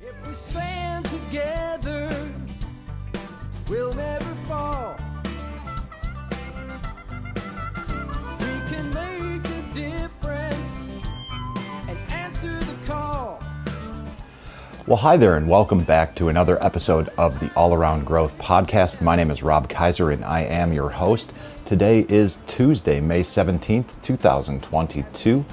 If we stand together, we'll never fall. We can make a difference and answer the call. Well, hi there, and welcome back to another episode of the All Around Growth podcast. My name is Rob Kaiser, and I am your host. Today is Tuesday, May 17th, 2022,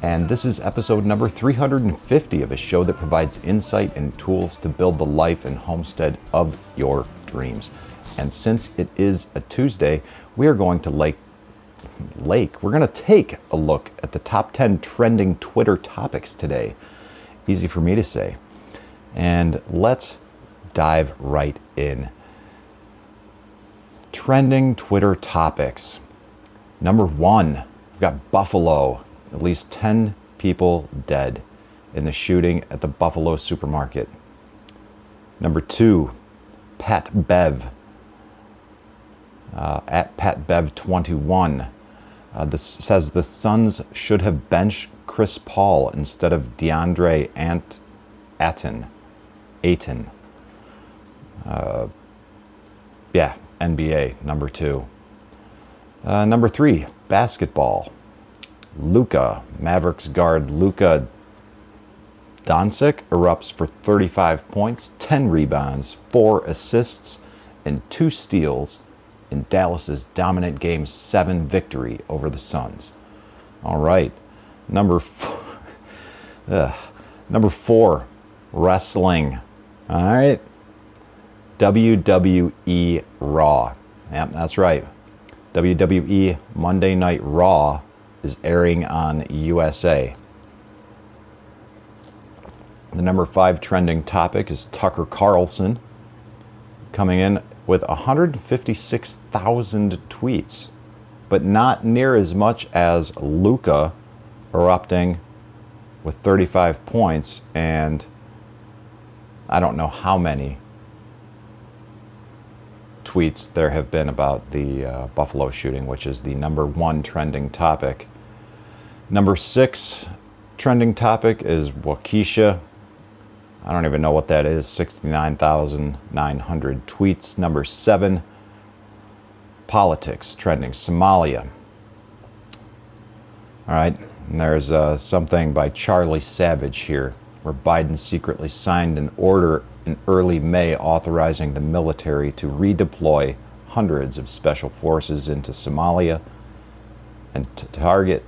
and this is episode number 350 of a show that provides insight and tools to build the life and homestead of your dreams. And since it is a Tuesday, we are going to we're going to take a look at the top 10 trending Twitter topics today. Easy for me to say. And let's dive right in. Trending Twitter topics. Number one, we've got Buffalo. At least 10 people dead in the shooting at the Buffalo supermarket. Number two, Pat Bev. At Pat Bev 21. This says the Suns should have benched Chris Paul instead of DeAndre Ayton. NBA, number two. Number three, basketball. Mavericks guard Luka Dončić erupts for 35 points, 10 rebounds, 4 assists, and 2 steals in Dallas's dominant Game 7 victory over the Suns. All right, number four, wrestling. All right, WWE RAW. Yep, that's right. WWE Monday Night RAW is airing on USA. The number 5 trending topic is Tucker Carlson, coming in with 156,000 tweets, but not near as much as Luka erupting with 35 points, and I don't know how many tweets there have been about the Buffalo shooting, which is the number 1 trending topic. Number 6 trending topic is Waukesha. I don't even know what that is. 69,900 tweets. Number 7, politics trending. Somalia. All right, and there's something by Charlie Savage here, where Biden secretly signed an order in early May authorizing the military to redeploy hundreds of special forces into Somalia and to target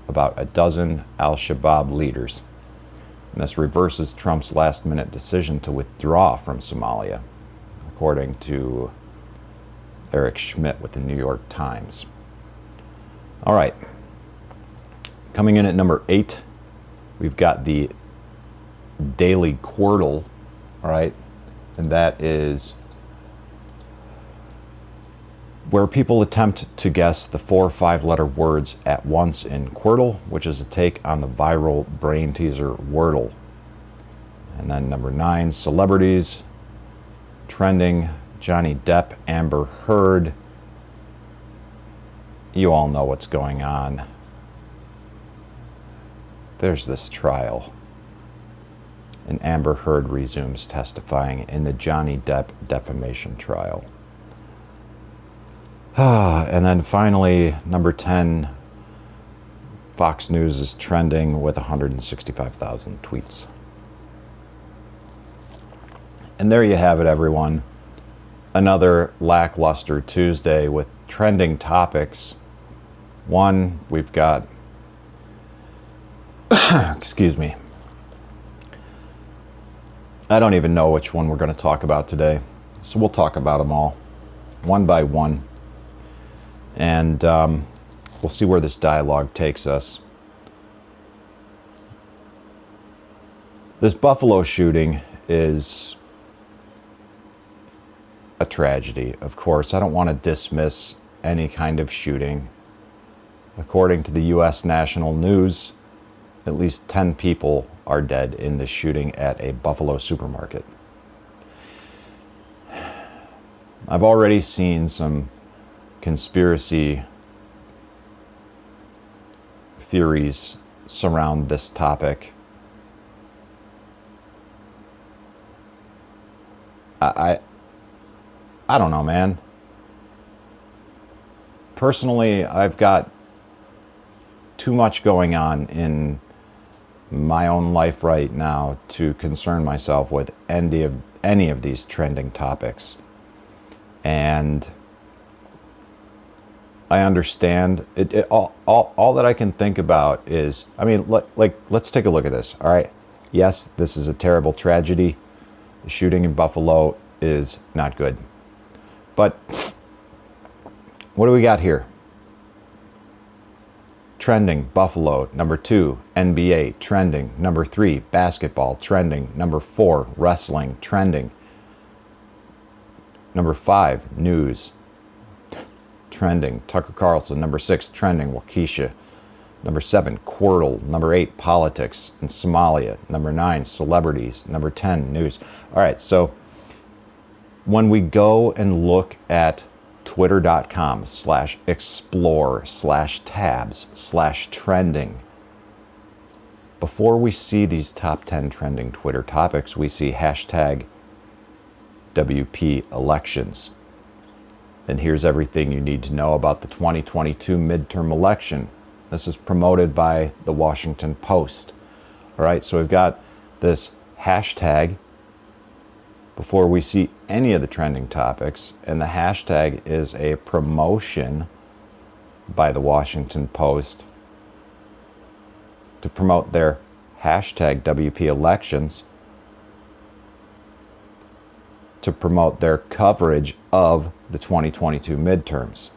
about a dozen al-Shabaab leaders. And this reverses Trump's last-minute decision to withdraw from Somalia, according to Eric Schmidt with the New York Times. All right. Coming in at number 8, we've got the daily Quordle. All right, and that is where people attempt to guess the 4 or 5-letter words at once in Quordle, which is a take on the viral brain teaser Wordle. And then number 9, celebrities trending. Johnny Depp, Amber Heard. You all know what's going on. There's this trial, and Amber Heard resumes testifying in the Johnny Depp defamation trial. And then finally, number 10, Fox News is trending with 165,000 tweets. And there you have it, everyone. Another lackluster Tuesday with trending topics. One, we've got, excuse me, I don't even know which one we're going to talk about today, so we'll talk about them all, one by one, and we'll see where this dialogue takes us. This Buffalo shooting is a tragedy, of course. I don't want to dismiss any kind of shooting. According to the U.S. national news, at least 10 people are dead in this shooting at a Buffalo supermarket. I've already seen some conspiracy theories surround this topic. I, I don't know, man. Personally, I've got too much going on in my own life right now to concern myself with any of these trending topics. And I understand all that I can think about is, I mean, let's take a look at this. All right. Yes, this is a terrible tragedy. The shooting in Buffalo is not good. But what do we got here? Trending, Buffalo. Number 2, NBA. Trending. Number 3, basketball. Trending. Number 4, wrestling. Trending. Number 5, news. Trending. Tucker Carlson. Number 6, trending. Waukesha. Number 7, Quordle. Number 8, politics in Somalia. Number 9, celebrities. Number 10, news. All right, so when we go and look at twitter.com/explore/tabs/trending, before we see these top 10 trending Twitter topics, we see hashtag WP elections. Then here's everything you need to know about the 2022 midterm election. This is promoted by the Washington Post. All right, so we've got this hashtag before we see any of the trending topics, and the hashtag is a promotion by the Washington Post to promote their hashtag WP elections, to promote their coverage of the 2022 midterms.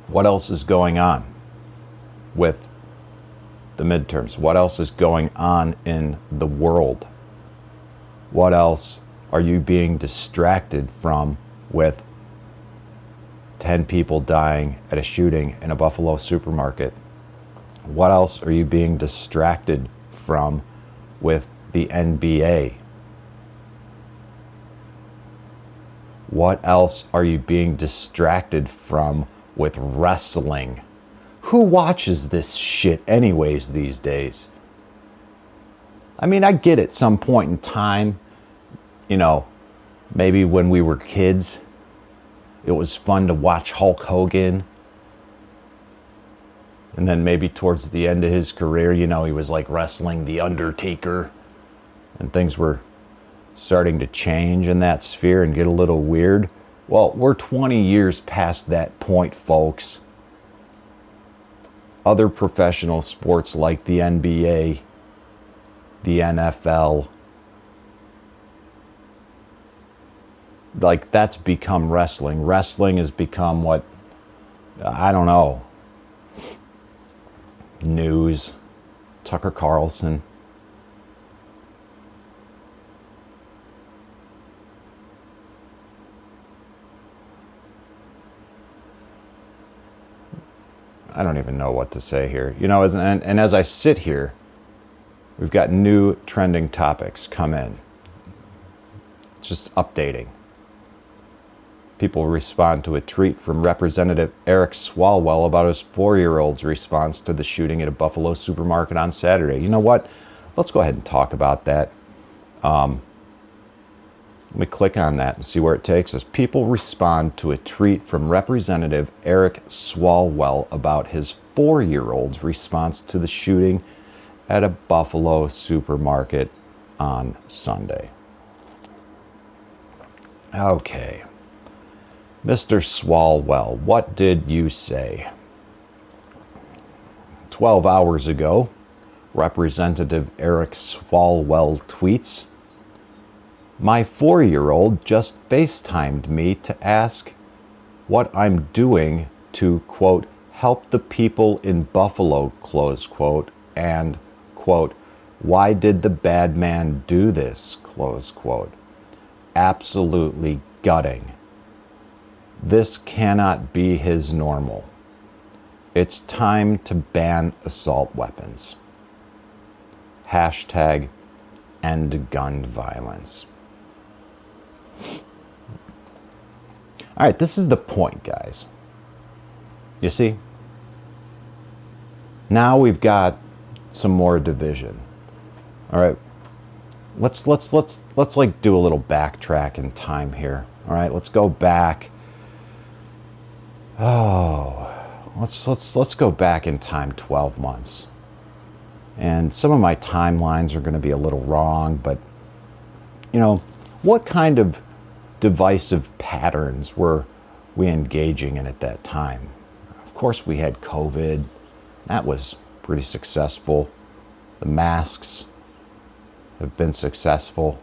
What else is going on with the midterms? What else is going on in the world? What else are you being distracted from with 10 people dying at a shooting in a Buffalo supermarket? What else are you being distracted from with the NBA? What else are you being distracted from with wrestling? Who watches this shit anyways these days? I mean, I get at some point in time, you know, maybe when we were kids, it was fun to watch Hulk Hogan. And then maybe towards the end of his career, you know, he was like wrestling The Undertaker. And things were starting to change in that sphere and get a little weird. Well, we're 20 years past that point, folks. Other professional sports like the NBA, the NFL, like that's become wrestling. Wrestling has become what, I don't know, news, Tucker Carlson. I don't even know what to say here. You know, and as I sit here, we've got new trending topics come in. It's just updating. People respond to a tweet from Representative Eric Swalwell about his 4-year-old's response to the shooting at a Buffalo supermarket on Saturday. You know what? Let's go ahead and talk about that. Let me click on that and see where it takes us. People respond to a tweet from Representative Eric Swalwell about his 4-year-old's response to the shooting at a Buffalo supermarket on Sunday. Okay. Mr. Swalwell, what did you say? 12 hours ago, Representative Eric Swalwell tweets, "My 4-year-old just FaceTimed me to ask what I'm doing to, quote, help the people in Buffalo, close quote, and, quote, why did the bad man do this, close quote. Absolutely gutting. This cannot be his normal. It's time to ban assault weapons. Hashtag end gun violence." All right, this is the point, guys. You see? Now we've got some more division. All right. let's like do a little backtrack in time here. All right, let's go back. Oh, let's go back in time 12 months. And some of my timelines are going to be a little wrong, but you know, what kind of divisive patterns were we engaging in at that time? Of course, we had COVID. That was pretty successful. The masks have been successful.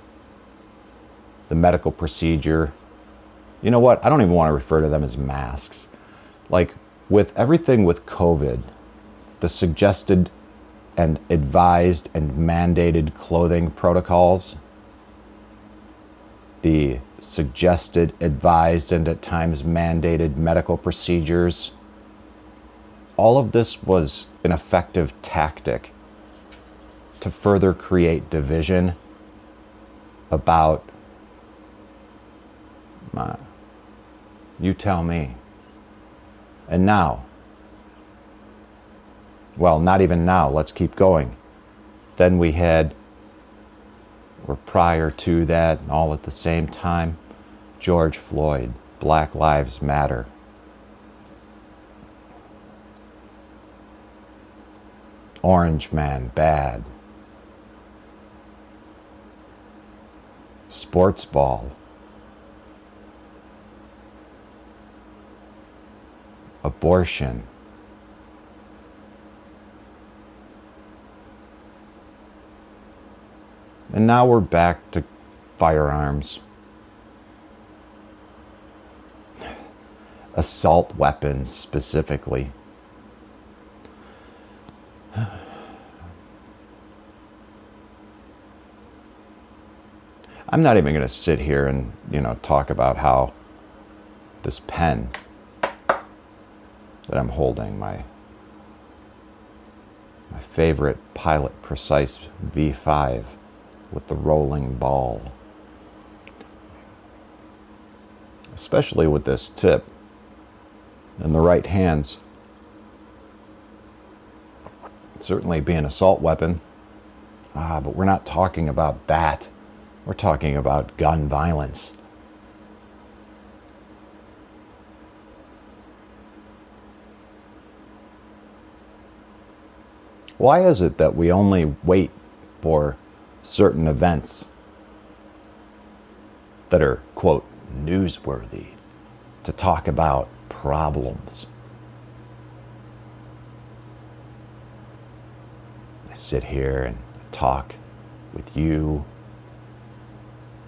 The medical procedure. You know what? I don't even want to refer to them as masks. Like, with everything with COVID, the suggested and advised and mandated clothing protocols, the suggested, advised, and at times mandated medical procedures, all of this was an effective tactic to further create division about, you tell me. And now, well, not even now, let's keep going. Then we had, or prior to that, all at the same time, George Floyd, Black Lives Matter. Orange Man, bad. Sports ball. Abortion. And now we're back to firearms. Assault weapons specifically. I'm not even going to sit here and, talk about how this pen that I'm holding, my favorite Pilot Precise V5 with the rolling ball, especially with this tip in the right hands, certainly be an assault weapon. But we're not talking about that. We're talking about gun violence. Why is it that we only wait for certain events that are, quote, newsworthy to talk about problems? I sit here and talk with you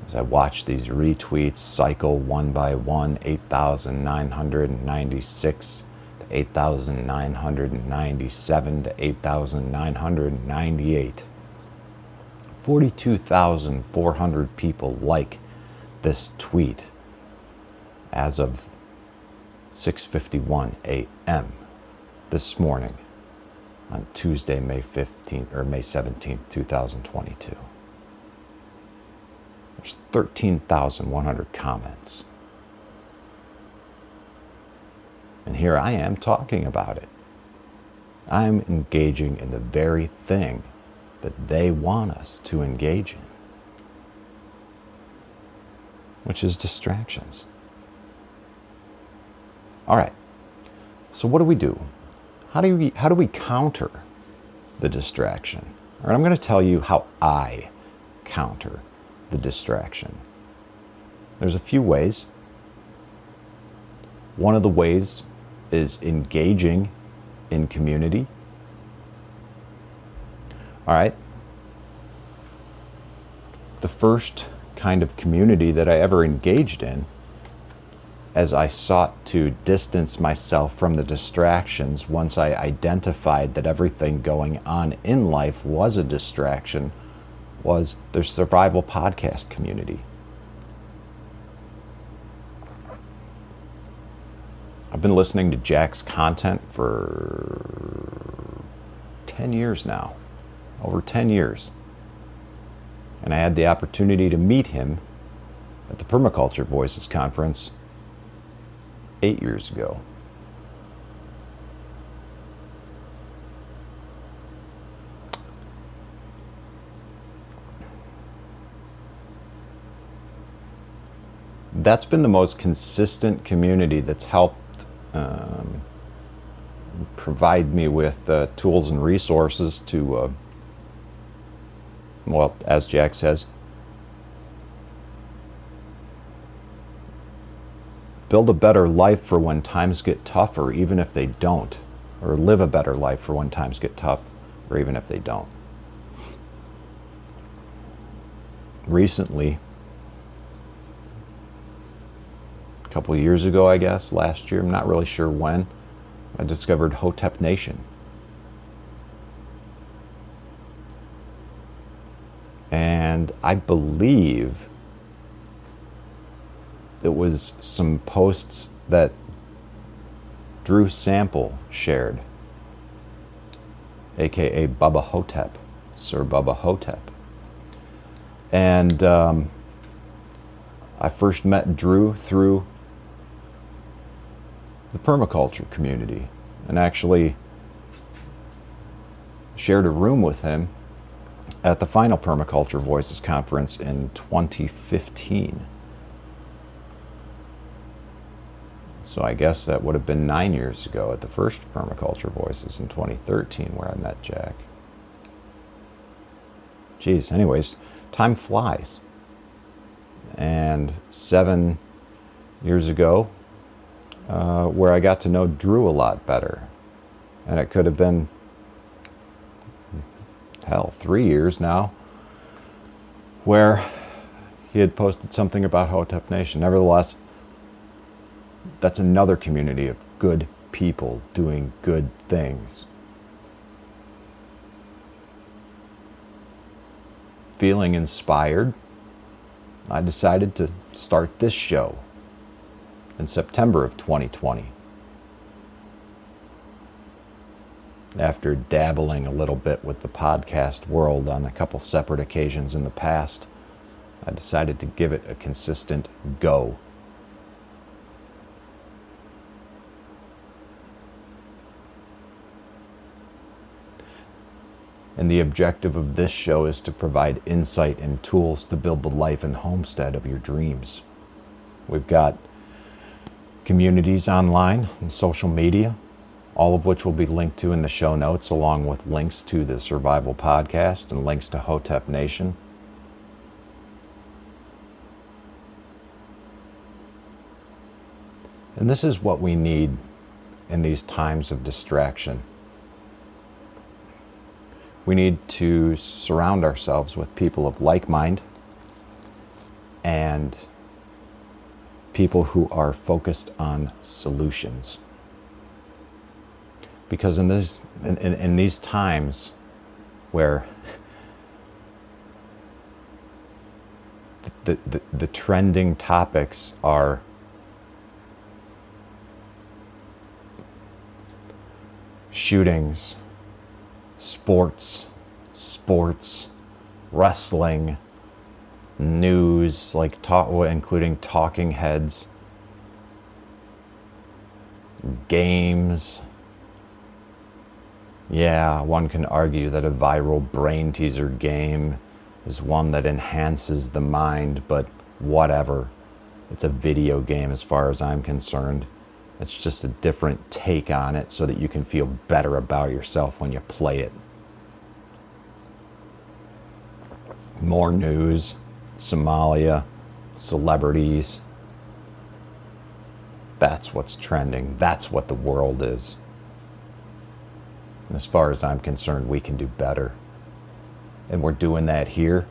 as I watch these retweets cycle one by one, 8,996 to 8,997 to 8,998. 42,400 people like this tweet as of 6:51 a.m. this morning on Tuesday, May 15th or May 17th, 2022. There's 13,100 comments. And here I am talking about it. I'm engaging in the very thing that they want us to engage in, which is distractions. All right. So what do we do? How do we counter the distraction? All right, I'm going to tell you how I counter the distraction. There's a few ways. One of the ways is engaging in community. All right. The first kind of community that I ever engaged in, as I sought to distance myself from the distractions once I identified that everything going on in life was a distraction, was the survival podcast community. I've been listening to Jack's content for 10 years now, over 10 years. And I had the opportunity to meet him at the Permaculture Voices Conference 8 years ago. that's been the most consistent community that's helped provide me with tools and resources to, well, as Jack says, build a better life for when times get tougher, even if they don't, or live a better life for when times get tough, or even if they don't. Recently, a couple of years ago, I guess, last year, I'm not really sure when, I discovered Hotep Nation. And I believe it was some posts that Drew Sample shared, aka Bubba Hotep, Sir Bubba Hotep. And I first met Drew through the permaculture community, and actually shared a room with him at the final Permaculture Voices conference in 2015. So I guess that would have been 9 years ago at the first Permaculture Voices in 2013 where I met Jack. Geez, anyways, time flies. And 7 years ago, where I got to know Drew a lot better. And it could have been, hell, 3 years now, where he had posted something about Hotep Nation. Nevertheless, that's another community of good people doing good things. Feeling inspired, I decided to start this show in September of 2020. After dabbling a little bit with the podcast world on a couple separate occasions in the past, I decided to give it a consistent go. And the objective of this show is to provide insight and tools to build the life and homestead of your dreams. We've got communities online and social media, all of which will be linked to in the show notes, along with links to the Survival Podcast and links to Hotep Nation. And this is what we need in these times of distraction. We need to surround ourselves with people of like mind and people who are focused on solutions. Because in these times where the trending topics are shootings, sports, wrestling, news, like including talking heads, games. Yeah, one can argue that a viral brain teaser game is one that enhances the mind, but whatever. It's a video game as far as I'm concerned. It's just a different take on it so that you can feel better about yourself when you play it. More news, Somalia, celebrities. That's what's trending. That's what the world is. And as far as I'm concerned, we can do better. And we're doing that here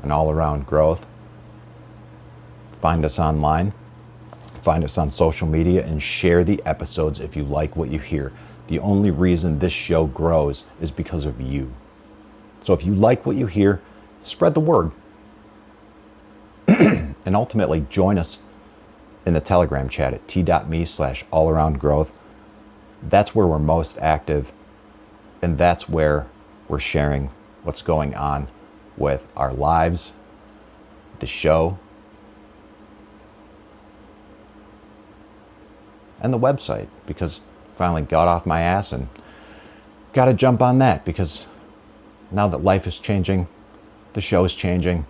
and All Around Growth. Find us online. Find us on social media and share the episodes if you like what you hear. The only reason this show grows is because of you. So if you like what you hear, spread the word. And ultimately, join us in the Telegram chat at t.me/allaroundgrowth. That's where we're most active, and that's where we're sharing what's going on with our lives, the show, and the website, because I finally got off my ass and got to jump on that, because now that life is changing, the show is changing,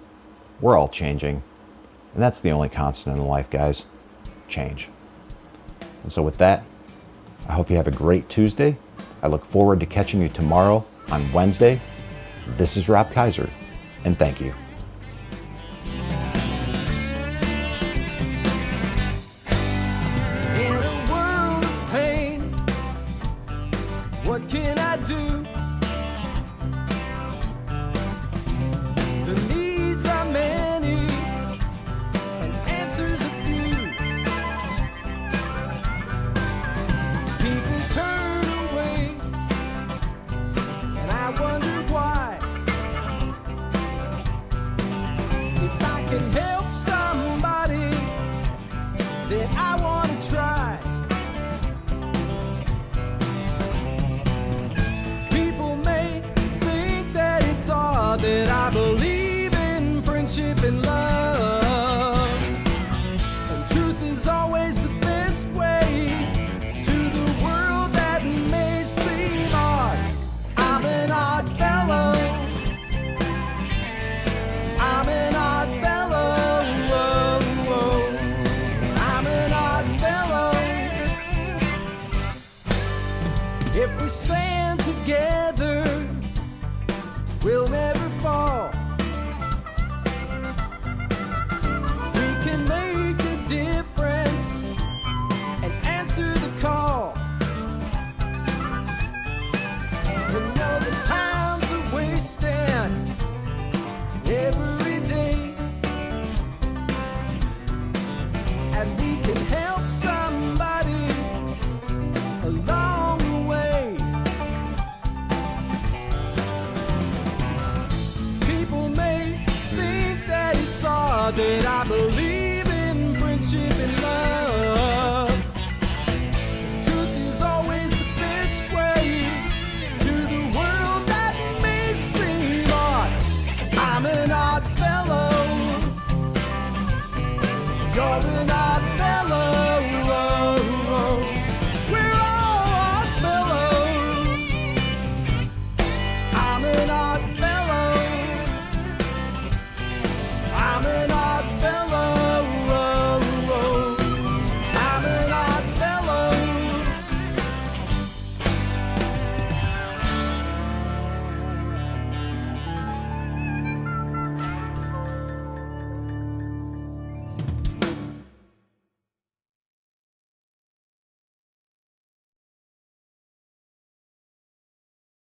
we're all changing, And that's the only constant in life, guys. Change. And so with that, I hope you have a great Tuesday. I look forward to catching you tomorrow on Wednesday. This is Rob Kaiser, and thank you. In a world of pain, what can I do? The needs are many and answers a few. People turn away and I wonder why. If I can help somebody, then I want to try. People may think that it's odd that I believe in friendship and love. And truth is always the best way to the world that may seem odd. I'm an odd fellow. I'm an odd fellow. I'm an odd fellow. If we stand together, we'll never fall. We can make a difference and answer the call. We know the times are wasting every day, and we can help somebody along the way. People may think that it's odd that I believe in friendship and love.